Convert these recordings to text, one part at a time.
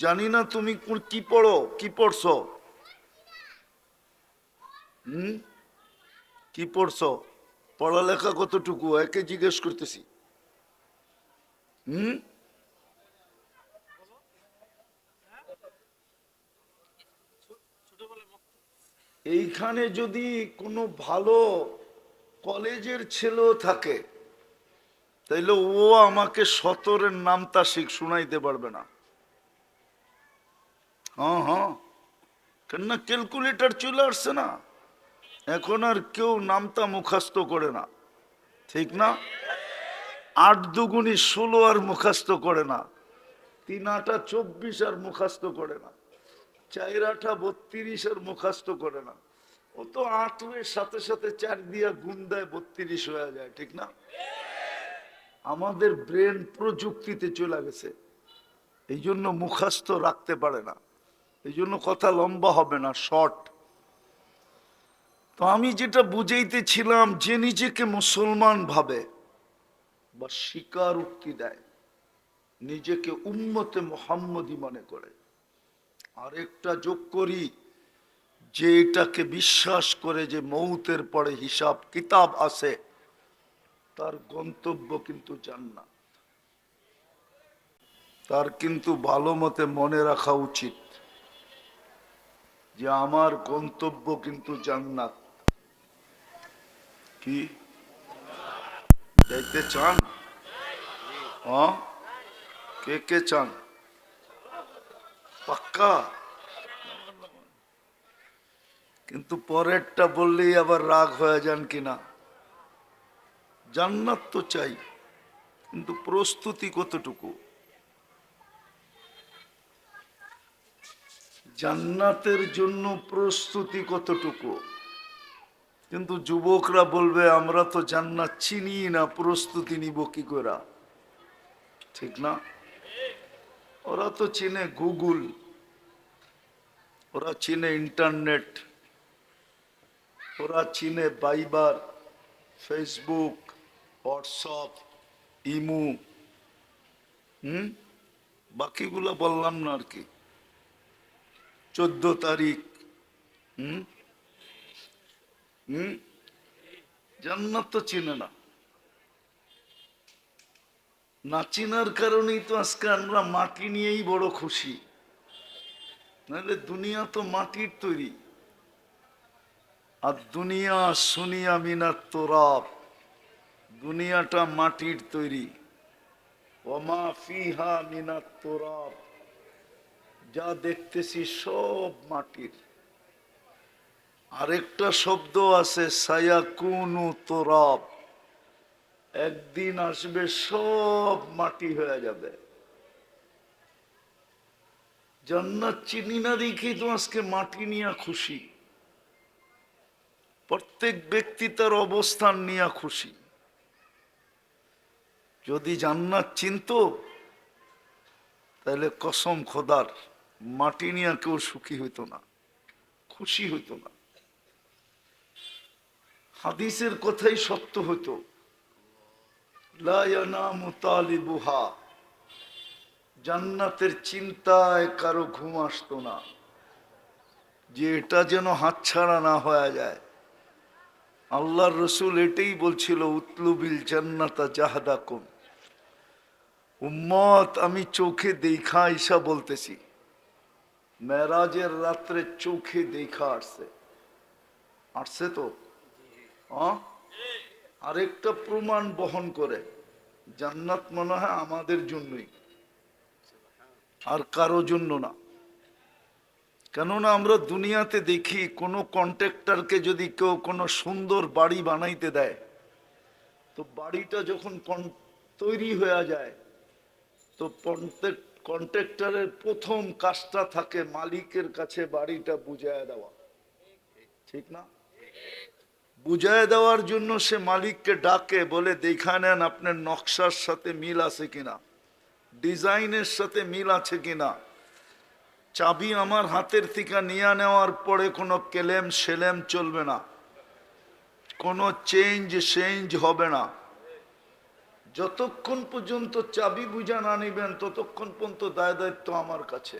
জানি না তুমি কি পড়ো, কি পড়ছো? হুম, কি পড়ছো? পড়ালেখা কতটুকু একে জিজ্ঞেস করতেছি। হুম, এইখানে যদি কোনো ভালো কলেজের ছেলেও থাকে তাইলে ও আমাকে সতরের নামটা শুনাইতে পারবে না। হ্যাঁ হ্যাঁ, কেননা ক্যালকুলেটর চলে আসছে না, এখন আর কেউ নামটা মুখস্থ করে না, ঠিক না? 8 দুগুনি 16 আর মুখস্থ করে না, 3 8 24 আর মুখস্থ করে না, 4 8 32 আর মুখস্থ করে না। ও তো 8 সাথে সাথে 4 দিয়া গুণ দেয়, 32 হয়ে যায়, ঠিক না? আমাদের ব্রেন প্রযুক্তিতে চলে গেছে, এই জন্য মুখস্থ রাখতে পারে না, এই জন্য কথা লম্বা হবে না, শর্ট। তো আমি যেটা বুঝাইতেছিলাম, যে নিজেকে মুসলমান ভাবে বা স্বীকারোক্তি দেয়, নিজেকে উম্মতে মুহাম্মদী মনে করে, আরেকটা যোগ করি, যে এটাকে বিশ্বাস করে যে মৌতের পরে হিসাব কিতাব আছে, তার গন্তব্য কিন্তু জান্নাত। তার কিন্তু ভালো মতে মনে রাখা উচিত যে আমার গন্তব্য কিন্তু জান্নাত। কি যাইতে চান? হ্যাঁ, কে কে চান? পাক্কা? কিন্তু পরেরটা বললেই আবার রাগ হয়ে যান কিনা। জান্নাত তো চাই, কিন্তু প্রস্তুতি কতটুকু? জান্নাতের জন্য প্রস্তুতি কতটুকু? কিন্তু যুবকরা বলবে আমরা তো জান্নাত চিনি না, প্রস্তুতি নিব কি করে? ঠিক না? ওরা তো চিনে গুগল, ওরা চিনে ইন্টারনেট, ওরা চিনে বাইবার, ফেসবুক, হোয়াটসঅ্যাপ, ইমু। হুম, বাকিগুলা বললাম না আর কি। 14 তারিখ। হুম হুম, জান্নাত তো চিনে না। না চিনার কারণেই তো আজকে আমরা মাটি নিয়েই বড় খুশি, নাহলে দুনিয়া তো মাটির তৈরি। আর দুনিয়া সুনিয়া মিনাত তোরাব, দুনিয়াটা মাটির তৈরি। ওমা ফিহা মিনাত তোরাব, যা দেখতেছি সব মাটির। আরেকটা শব্দ আছে সায়াকুনু তোরাব, একদিন আসবে সব মাটি হয়ে যাবে। জান্নাত চিনি না দেখেই তো আজকে মাটি নিয়ে খুশি। প্রত্যেক ব্যক্তি তার অবস্থান নিয়ে খুশি। যদি জান্নাত চিনতো তাহলে কসম খোদার মাটি নিয়ে কেউ সুখী হইতো না, খুশি হইতো না। হাদিসের কথাই সত্য হতো, লা ইয়ানামু তালিবুহা, জান্নাতের চিন্তায় কারো ঘুম আসতো না, যে এটা যেন হাতছাড়া না হয়ে যায়। আল্লাহর রসুল এটাই বলছিল, উতলুবিল জান্নাতা জাহাদাকুম। উম্মত, আমি চোখে দেখা ঈশা বলতেছি, মেরাজের রাত্রে চোখে দেখা আসছে, আসছে তো। আরেকটা প্রমাণ বহন করে, জান্নাত মনে হয় আমাদের জন্যই, আর কারো জন্য না। কেননা আমরা দুনিয়াতে দেখি কোনো কন্ট্রাক্টরকে যদি কেউ কোনো সুন্দর বাড়ি বানাইতে দেয়, তো বাড়িটা যখন তৈরি হয়ে যায়, তো কন্ট্রাক্টরের প্রথম কাজটা থাকে মালিকের কাছে বাড়িটা বুঝাইয়া দেওয়া, ঠিক না? বুঝাইয়া দেওয়ার জন্য সে মালিককে ডাকে, বলে দেখা নেন আপনার নকশার সাথে মিল আছে কিনা, ডিজাইনের সাথে মিল আছে কিনা। চাবি আমার হাতের থেকে নিয়ে নেওয়ার পরে কোনো কেলেম সেলেম চলবে না, কোনো চেঞ্জ হবে না। যতক্ষণ পর্যন্ত চাবি বুঝা না নিবেন ততক্ষণ পর্যন্ত দায় দায়িত্ব আমার কাছে।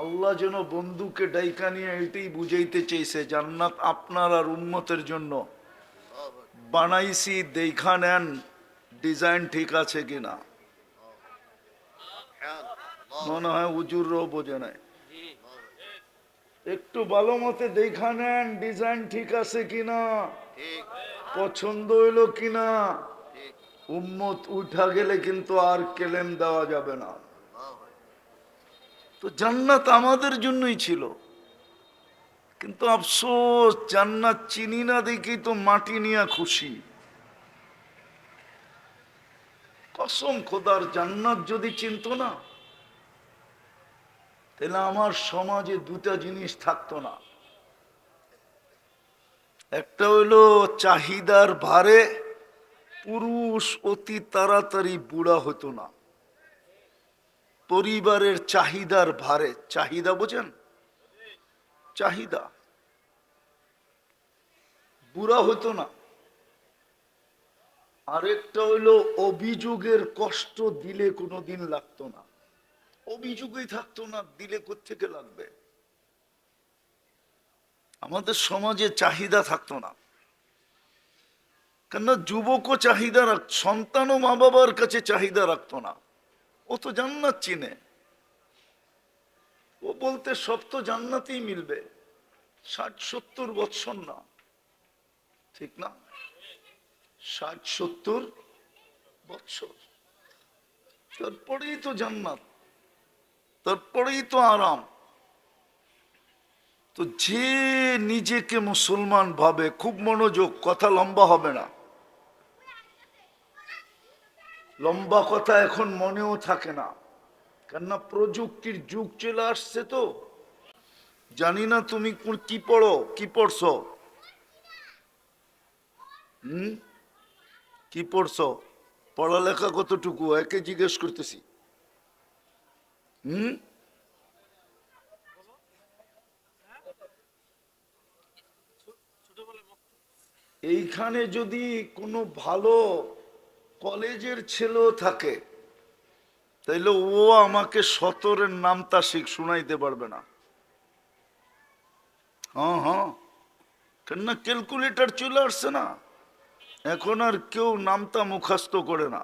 আল্লাহ যেন বন্ধুকে ডাইকা নিয়ে এটাই বুঝাইতে চেয়েছে, জান্নাত আপনার আর উম্মতের জন্য বানাইছি, দেখা নেন ডিজাইন ঠিক আছে কিনা। মনে হয় হুজুরও বোঝে নাই, একটু ভালো মতে দেখা নেন ডিজাইন ঠিক আছে কিনা, পছন্দ হইলো কিনা। উম্মত উঠা গেলে কিন্তু আর কেলেম দেওয়া যাবে না। তো জান্নাত আমাদের জন্যই ছিল, কিন্তু আফসোস জান্নাত চিনি না দেখি তো মাটি নিয়ে খুশি। কসম খোদার, জান্নাত যদি চিনতো না তাহলে আমার সমাজে দুটা জিনিস থাকতো না। একটা হইলো চাহিদার ভারে পুরুষ অতি তাড়াতাড়ি বুড়া হতো না। পরিবারের চাহিদার ভারে, চাহিদা বোঝেন, চাহিদা, বুড়া হতো না। আরেকটা হইলো অভিযোগের কষ্ট দিলে কোনোদিন লাগতো না। অভিযোগই থাকতো না, দিলে কোত্থেকে লাগবে। আমাদের সমাজে চাহিদা থাকতো না, কেননা যুবকও চাহিদা রাখত, সন্তানও মা বাবার কাছে চাহিদা রাখতো না। ও তো জান্নাত চিনে, ও বলতে সব তো জান্নাতেই মিলবে। 60-70 বৎসর না, ঠিক না? 60-70 বৎসর, তারপরেই তো জান্নাত, তারপরেই তো আরাম। তো যে নিজেকে মুসলমান ভাবে, খুব মনোযোগ, কথা লম্বা হবে না, লম্বা কথা এখন মনেও থাকে না, কেননা প্রযুক্তির যুগ চলে আসছে। তো জানি না তুমি কি পড়ো, কি পড়ছো, কি পড়ছো, পড়ালেখা কতটুকু, একে জিজ্ঞেস করতেছি। হুম, এইখানে যদি কোনো ভালো কলেজের ছেলেও থাকে তাইলে ও আমাকে 17-এর নামটা শুনাইতে পারবে না। হ্যাঁ হ্যাঁ, কেননা ক্যালকুলেটর চলে আসছে না, এখন আর কেউ নামটা মুখস্থ করে না,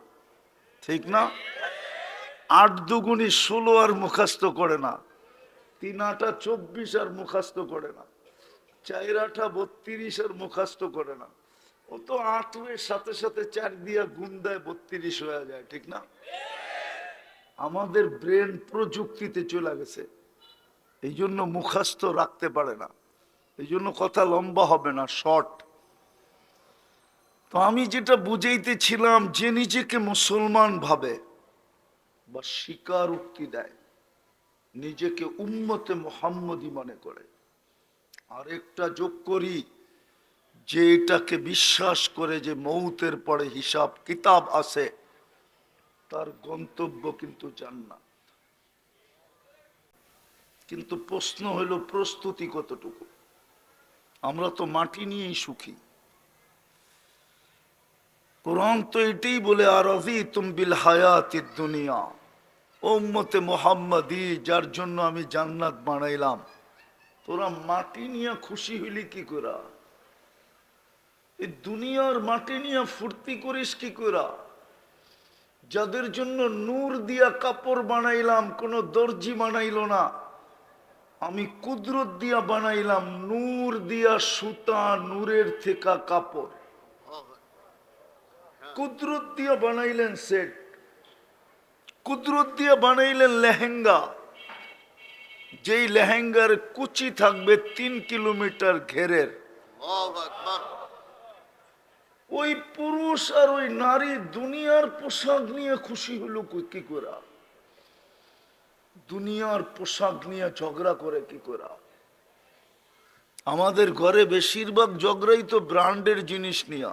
ঠিক না? 8 দুগুণী 16 আর মুখস্থ করে না, 3 8 24 আর মুখস্থ করে না, 4 8 32 আর মুখস্থ করে না। ও তো 8 সাথে সাথে 4 দিয়া গুণ দেয়, 32 হয়ে যায়, ঠিক না? আমাদের ব্রেন প্রযুক্তিতে চলে গেছে, এই জন্য মুখস্থ রাখতে পারে না, এই জন্য কথা লম্বা হবে না, শর্ট। তো আমি যেটা বুঝাইতেছিলাম, যে নিজেকে মুসলমান ভাবে বা স্বীকারোক্তি দেয়, নিজেকে উম্মতে মুহাম্মদী মনে করে, আরেকটা যোগ করি, যে এটাকে বিশ্বাস করে যে মৌতের পরে হিসাব কিতাব আছে, তার গন্তব্য কিন্তু জান্নাত। কিন্তু প্রশ্ন হলো প্রস্তুতি কতটুকু। আমরা তো মাটি নিয়েই সুখী। কোরআন তো এটাই বলে, আরাযীতুম বিল হায়াতিদ দুনিয়া, উম্মতে মুহাম্মাদি, যার জন্য আমি জান্নাত বানাইলাম, তোরা মাটি নিয়ে খুশি হইলি কি করা? এই দুনিয়ার মাটি নিয়ে ফুর্তি করিস কি করা? যাদের জন্য নূর দিয়া কাপড় বানাইলাম, কোন দর্জি বানাইলো না, আমি কুদরত দিয়া বানাইলাম, নূর দিয়া সুতা, নূরের থেকে কাপড়, কুদরত দিয়া বানাইলেন সেট, কুদরত দিয়া বানাইলেন লেহেঙ্গা, যেই লেহেঙ্গার কুচি থাকবে 3 কিলোমিটার ঘেরের। ওই পুরুষ আর ওই নারী দুনিয়ার পোশাক নিয়ে খুশি হলো কি করা? দুনিয়ার পোশাক নিয়ে ঝগড়া করে কি করা? আমাদের ঘরে বেশিরভাগ ঝগড়াই তো ব্র্যান্ডের জিনিস নিয়ে,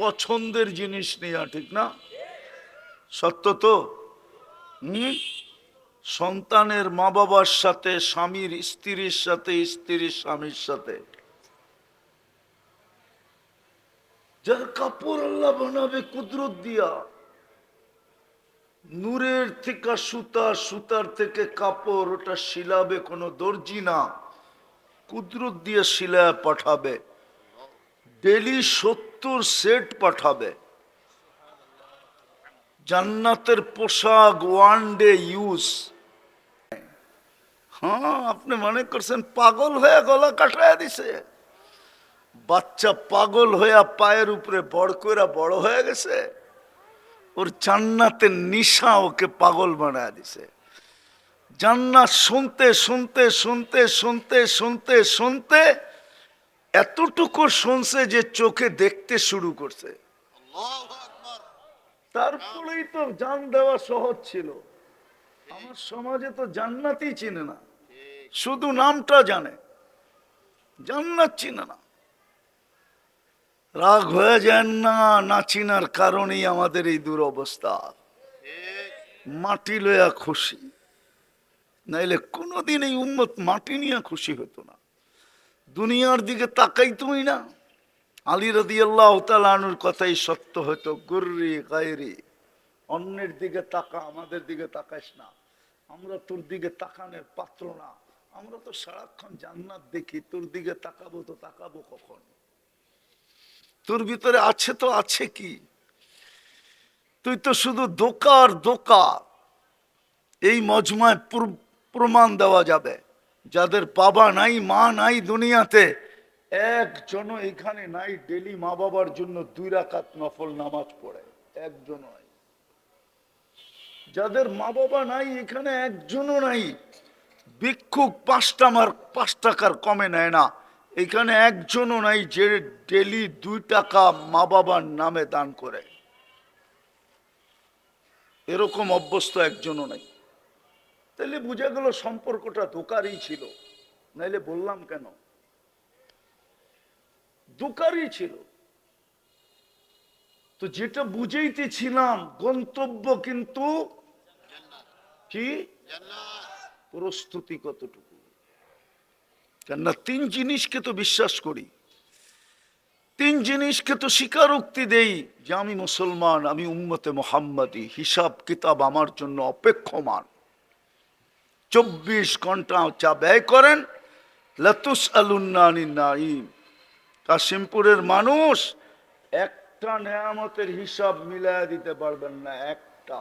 পছন্দের জিনিস নিয়ে, ঠিক না? সত্য তো? সন্তানের মা বাবার সাথে, স্বামীর স্ত্রীর সাথে, স্ত্রীর স্বামীর সাথে। যার কাপড় আল্লাহ বানাবে কুদরত দিয়া, নূরের থেকে সুতা, সুতার থেকে কাপড়, ওটা শিলাবে কোনো দর্জি না, কুদরত দিয়ে শিলায় পাঠাবে। ডেলি 70 সেট পাঠাবে। জান্নাতের পোশাক ওয়ান ডে ইউজ। হ্যাঁ, আপনি মনে করছেন পাগল হয়ে গলা কাটায় দিছে? বাচ্চা পাগল হইয়া পায়ের উপরে বড় কইরা বড় হয়ে গেছে? ওর জান্নাতের নিশা ওকে পাগল বানায় দিছে। জান্নাত শুনতে শুনতে শুনতে শুনতে শুনতে শুনতে এতটুকু শুনছে যে চোখে দেখতে শুরু করছে। তারপরেই তো জান দেওয়া সহজ ছিল। আমার সমাজে তো জান্নাতই চিনে না, শুধু নামটা জানে, জান্নাত চিনে না। রাগ হয়ে যান না, না চিনার কারণেই আমাদের এই দুরবস্থা। মাটি লইয়া খুশি, নাইলে কোনোদিন এই উম্মত মাটি নিয়ে খুশি হতো না। দুনিয়ার দিকে তাকাইতই না। আলী রাদিয়াল্লাহু তাআলা আনহুর কথাই সত্য হতো, গুররি গায়রি, অন্যের দিকে তাকা, আমাদের দিকে তাকাইস না, আমরা তোর দিকে তাকানোর পাত্র না। আমরা তো সারাক্ষণ জান্নাত দেখি, তোর দিকে তাকাবো তো তাকাবো কখন? তোর ভিতরে আছে তো আছে কি? তুই তো শুধু দোকা আর দোকা। এই মজমায় প্রমাণ দেওয়া যাবে, যাদের বাবা নাই মা নাই দুনিয়াতে, একজনও এখানে নাই ডেলি মা বাবার জন্য 2 রাকাত নফল নামাজ পড়ে, একজনও নাই। যাদের মা বাবা নাই এখানে একজনও নাই ভিক্ষুক 5 টাকার কমে নেয় না, এখানে একজনও নাই যে ডেলি 2 টাকা মা বাবার নামে দান করে। এরকম অভ্যস্ত একজনও নাই। তাহলে বুঝা গেল সম্পর্কটা দোকারই ছিল, নাইলে বললাম কেন? দোকারই ছিল। তো যেটা বুঝাইতেছিলাম, গন্তব্য কিন্তু কি, প্রস্তুতি কতটুকু। কেননা 3 জিনিসকে তো বিশ্বাস করি, 3 জিনিসকে তো স্বীকারোক্তি দেই যে আমি মুসলমান, আমি উম্মতে মুহাম্মাদি, হিসাব কিতাব আমার জন্য অপেক্ষমান। 24 ঘন্টা চা ব্যয় করেন, লাতুসআলুন্না আনিন নাঈম। কাশিমপুরের মানুষ একটা নেয়ামতের হিসাব মিলায়া দিতে পারবেন না, একটা।